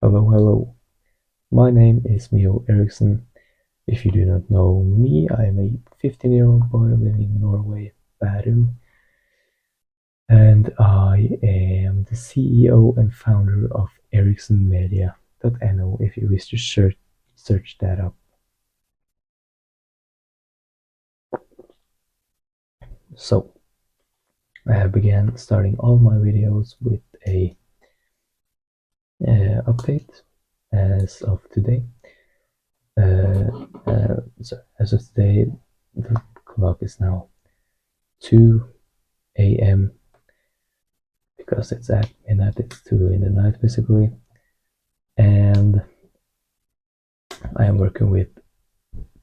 Hello, hello. My name is Mio Eriksson. If you do not know me, I am a 15-year-old boy living in Norway, Bærum, and I am the CEO and founder of ErikssonMedia.no if you wish to search that up. So, I have began starting all my videos with a update as of today. So as of today, the clock is now 2 a.m. because it's at midnight, it's 2 in the night basically, and I am working with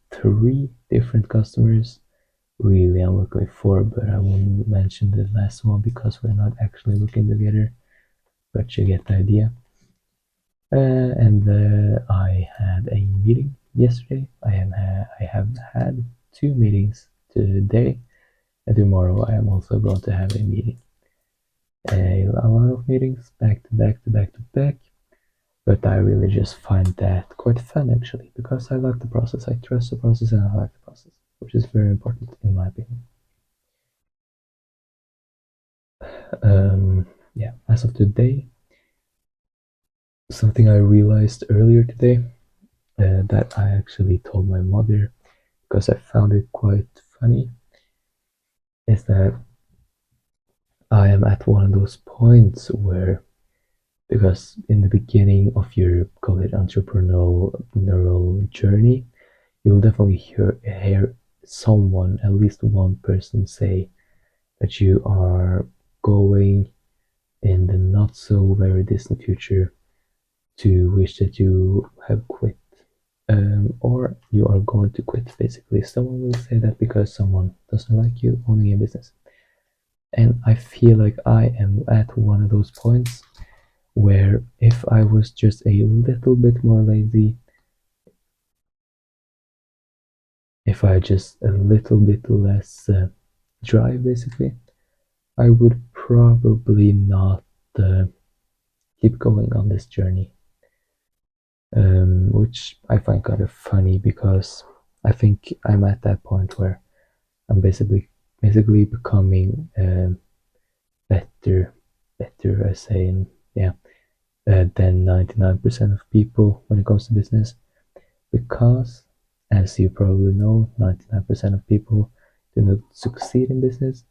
3 different customers. Really, I'm working with 4, but I won't mention the last one because we're not actually working together, but you get the idea. And I had a meeting yesterday. I have had 2 meetings today, and tomorrow I am also going to have a meeting. A lot of meetings back to back to back to back, but I really just find that quite fun actually, because I like the process, I trust the process, and I like the process, which is very important in my opinion. Yeah, as of today, something I realized earlier today that I actually told my mother because I found it quite funny is that I am at one of those points where, because in the beginning of your, call it, entrepreneurial journey, you'll definitely hear someone, at least one person, say that you are going in the not so very distant future to wish that you have quit, or you are going to quit. Basically, someone will say that because someone doesn't like you owning a business. And I feel like I am at one of those points where if I was just a little bit more lazy, if I just a little bit less drive, basically, I would probably not keep going on this journey, which I find kind of funny because I think I'm at that point where I'm basically becoming better, I say, yeah, than 99% of people when it comes to business, because as you probably know, 99% of people do not succeed in business,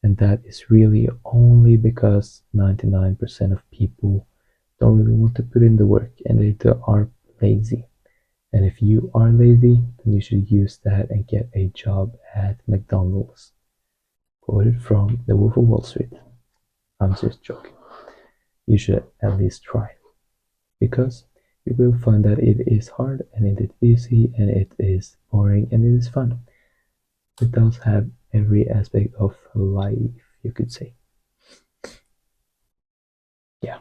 and that is really only because 99% of people don't really want to put in the work and they are lazy. And if you are lazy, then you should use that and get a job at McDonald's. Quoted from The Wolf of Wall Street. I'm just joking. You should at least try, because you will find that it is hard and it is easy and it is boring and it is fun. It does have every aspect of life, you could say. Yeah,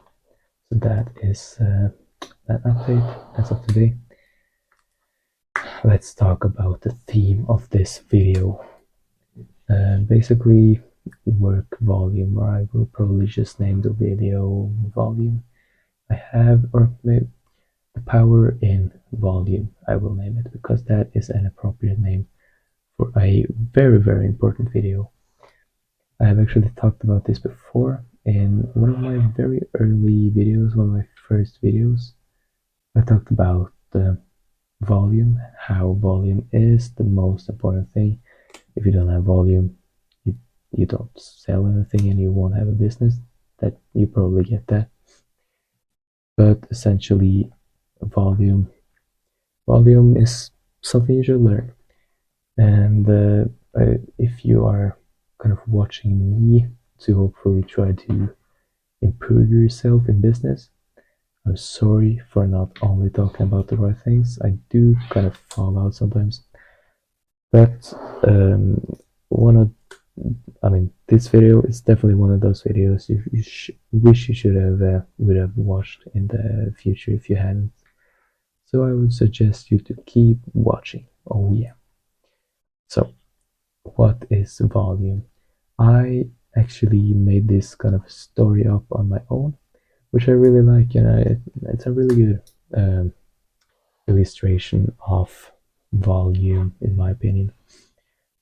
so that is that update as of today. Let's talk about the theme of this video. Basically, work volume, or I will probably just name the video volume. I have, or maybe the power in volume, I will name it, because that is an appropriate name for a very, very important video. I have actually talked about this before in one of my very early videos, one of my first videos. I talked about the volume, how volume is the most important thing. If you don't have volume, you don't sell anything and you won't have a business. That you probably get that. But essentially, volume is something you should learn. And if you are kind of watching me to hopefully try to improve yourself in business, I'm sorry for not only talking about the right things. I do kind of fall out sometimes, but one of I mean, this video is definitely one of those videos you wish you should have would have watched in the future if you hadn't. So I would suggest you to keep watching. Oh yeah. So, what is volume? I actually made this kind of story up on my own, which I really like. It's a really good um, illustration of volume, in my opinion.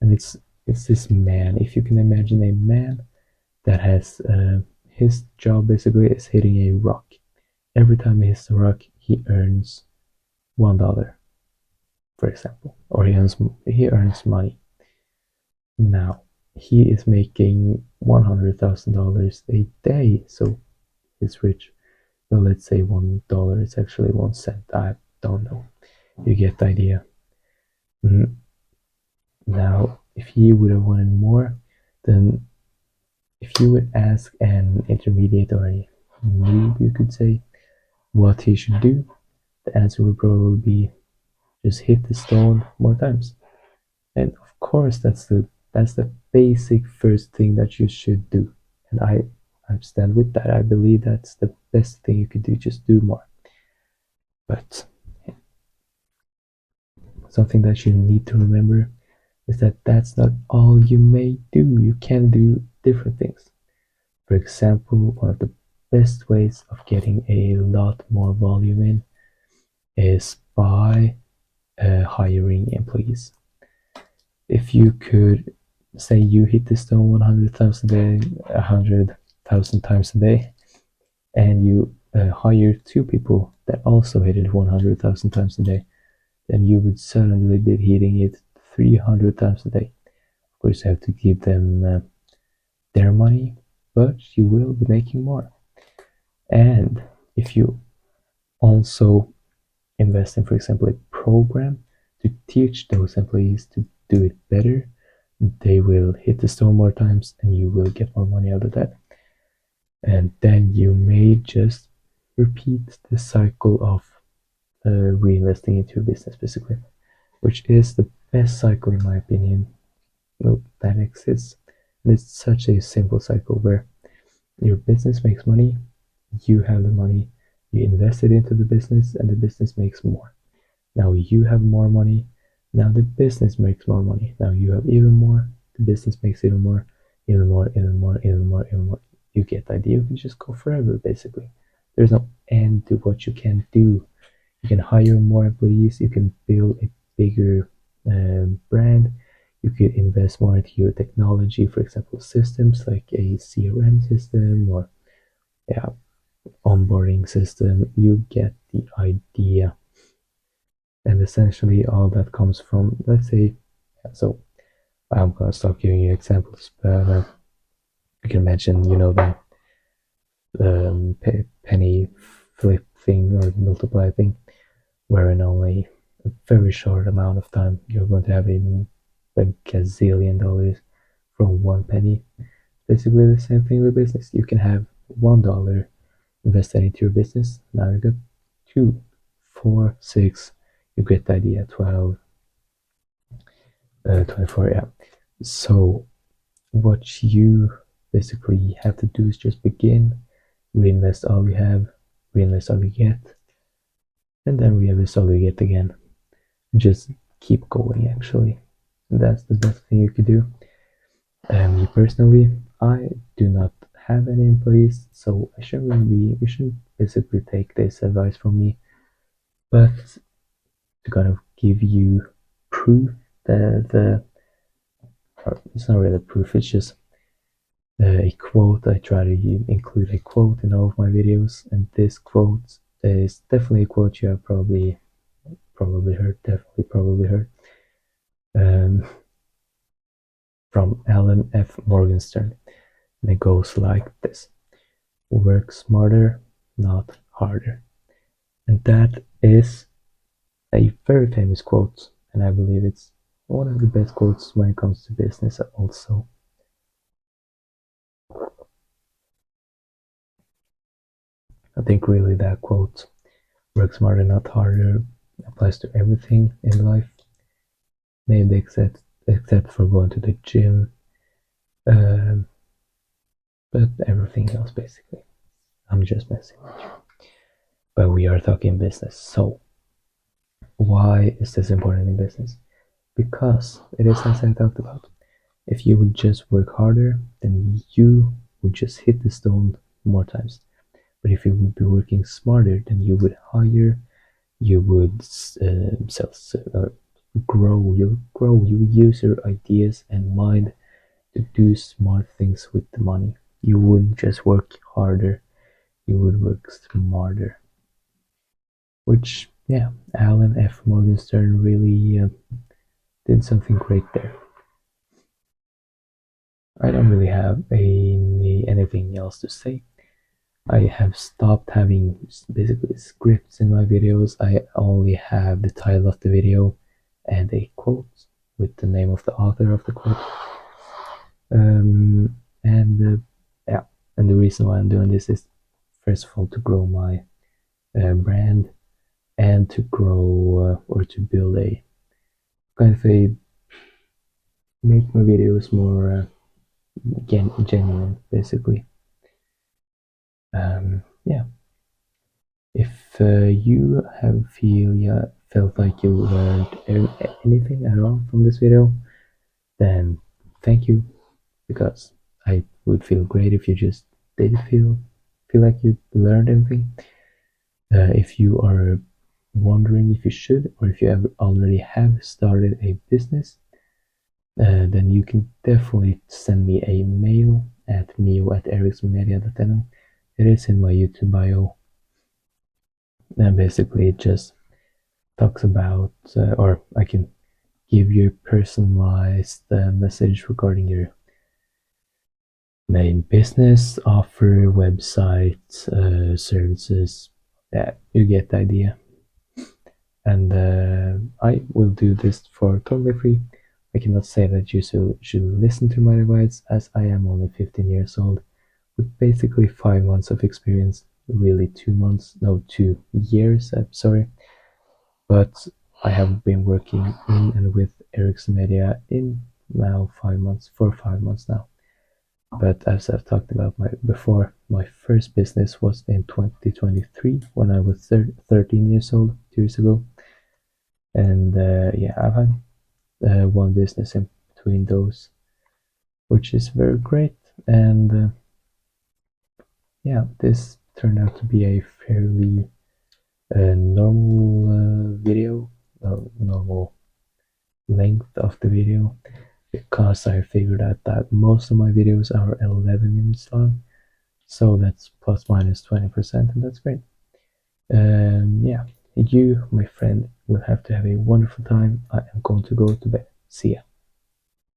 And it's this man. If you can imagine a man that has his job basically is hitting a rock. Every time he hits the rock, he earns $1, for example, or he earns money. Now he is making $100,000 a day, so he's rich. Well, let's say $1. It's actually 1 cent. I don't know. You get the idea. Mm, Now, if he would have wanted more, then if you would ask an intermediate or a noob, you could say, what he should do, the answer would probably be just hit the stone more times. And of course, that's the basic first thing that you should do. And I stand with that. I believe that's the best thing you could do. Just do more. But something that you need to remember is that that's not all you may do. You can do different things. For example, one of the best ways of getting a lot more volume in is by hiring employees. If you could say you hit the stone 100,000 times a day, and you hire two people that also hit it 100,000 times a day, then you would suddenly be hitting it 300 times a day. Of course, you have to give them their money, but you will be making more. And if you also invest in, for example, a program to teach those employees to do it better, they will hit the stone more times and you will get more money out of that. And then you may just repeat the cycle of reinvesting into your business, basically, which is the best cycle, in my opinion, that exists. And it's such a simple cycle where your business makes money, you have the money, you invest it into the business, and the business makes more. Now you have more money, now the business makes more money. Now you have even more, the business makes even more, even more, even more, even more, even more. You get the idea. You can just go forever, basically. There's no end to what you can do. You can hire more employees, you can build a bigger brand, you could invest more into your technology, for example, systems like a CRM system or yeah, onboarding system. You get the idea. And essentially all that comes from, let's say, so I'm gonna stop giving you examples, but you can imagine, the penny flip thing or multiply thing, where in only a very short amount of time you're going to have a gazillion dollars from one penny. Basically the same thing with business. You can have $1 invested into your business. Now you got 2, 4, 6. You get the idea. 12, 24. Yeah. So what you basically have to do is just begin, reinvest all you have, reinvest all you get, and then reinvest all you get again. Just keep going. Actually, that's the best thing you could do. Me personally, I do not have any employees, so I shouldn't really you shouldn't basically take this advice from me. But to kind of give you proof that it's not really proof, it's just a quote. I try to include a quote in all of my videos, and this quote is definitely a quote you have probably heard, definitely probably heard, um, from Alan F. Morgenstern, and it goes like this: "Work smarter, not harder." And that is a very famous quote, and I believe it's one of the best quotes when it comes to business also. I think really that quote, "Work smarter, not harder," applies to everything in life, maybe except for going to the gym, um, but everything else basically. I'm just messing with you. But we are talking business, so why is this important in business? Because it is, as I talked about, if you would just work harder, then you would just hit the stone more times. But if you would be working smarter, then you would hire, you would sell, grow, you would use your ideas and mind to do smart things with the money. You wouldn't just work harder, you would work smarter. Which, yeah, Alan F. Morgenstern really did something great there. I don't really have anything else to say. I have stopped having basically scripts in my videos. I only have the title of the video and a quote with the name of the author of the quote. And yeah, and the reason why I'm doing this is first of all to grow my brand and to grow or to build a kind of a make my videos more genuine, basically. Yeah. If you have felt like you learned anything at all from this video, then thank you, because I would feel great if you just did feel like you learned anything. If you are wondering if you should or if you already have started a business, then you can definitely send me a mail at mio@ericsmedia.no. It is in my YouTube bio. And basically it just talks about, or I can give you a personalized message regarding your main business, offer, website, services. Yeah, you get the idea. And I will do this for totally free. I cannot say that you should listen to my advice, as I am only 15 years old with basically 5 months of experience. Really 2 months, no, 2 years, I'm sorry. But I have been working in and with Ericsson Media in now 5 months, for 5 months now. But as I've talked about before, my first business was in 2023 when I was 13 years old, 2 years ago. And yeah, I've had one business in between those, which is very great. And yeah, this turned out to be a fairly normal video, normal length of the video, because I figured out that most of my videos are 11 minutes long, so that's plus minus 20%, and that's great. Yeah, you, my friend, will have to have a wonderful time. I am going to go to bed. See ya.